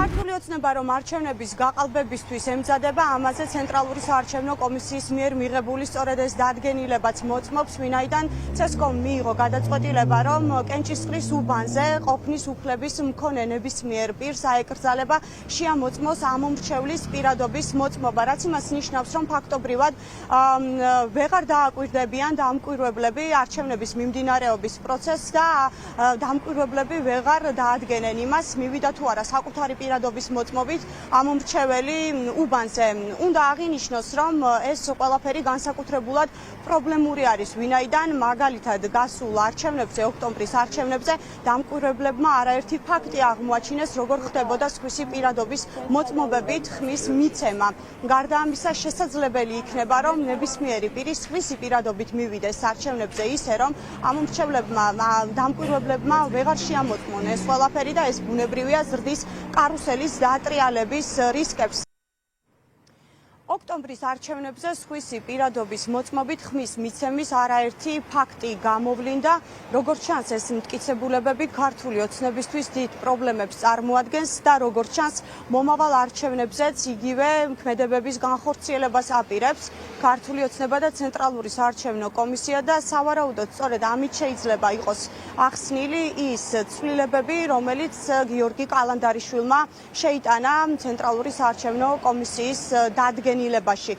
ქართული ოცნება, რომ არჩევნების გაყალბებისთვის ემზადება, ამაზე ცენტრალური საარჩევნო კომისიის მიერ მიღებული სწორედ ეს დადგენილებაც მოწმობს, ვინაიდან CSCOM მიიღო გადაწყვეტილება, რომ კენჭისყრის უბანზე ყოფნის უფლების მქონე ნებისმიერ პირს აეკრძალება შეამოწმოს ამომრჩევლის პირადობის მოწმობა, რაც იმას ნიშნავს, რომ ფაქტობრივად ვეღარ დააკვირდებიან დამკვირვებლები არჩევნების მიმდინარეობის პროცესს და დამკვირვებლები ვეღარ დაადგენენ იმას, მივიდა თუ არა საკუთარი პირადობის მოწმობით ამომრჩეველი უბანზე. უნდა აღინიშნოს, რომ ეს ყველაფერი განსაკუთრებულად პრობლემური არის, ვინაიდან მაგალითად გასულ არჩევნებზე, ოქტომბრის არჩევნებზე დამკვირვებლებმა არაერთი ფაქტი აღმოაჩინეს, როგორ ხდებოდა სხვისი პირადობის მოწმობებით ხმის მიცემა. გარდა ამისა, შესაძლებელი იქნება, რომ ნებისმიერი პირი სხვისი პირადობით მივიდეს არჩევნებზე ისე, რომ ამომრჩევლებმა დამკვირვებლებმა ვეღარ შეამოწმონ ეს ყველაფერი და ეს ბუნებრივია ზრდის კარუსელის დაატრიალების რისკებს. ოქტომბრის არჩევნებზე სხვისი პირადობის მოწმობით ხმის მიცემის არაერთი ფაქტი გამოვლინდა. როგორც ჩანს, ეს მტკიცებულებები ქართული ოცნებისთვის დიდ პრობლემებს წარმოადგენს და როგორც ჩანს, მომავალ არჩევნებზეც იგივე ქმედებების განხორციელებას აპირებს ქართული ოცნება და ცენტრალური საარჩევნო კომისია და სავარაუდოდ სწორედ ამით შეიძლება იყოს ახსნილი ის ცვლილებები, რომელიც გიორგი კალანდარიშვილმა შეიტანა ცენტრალური საარჩევნო კომისიის დადგენილებაში.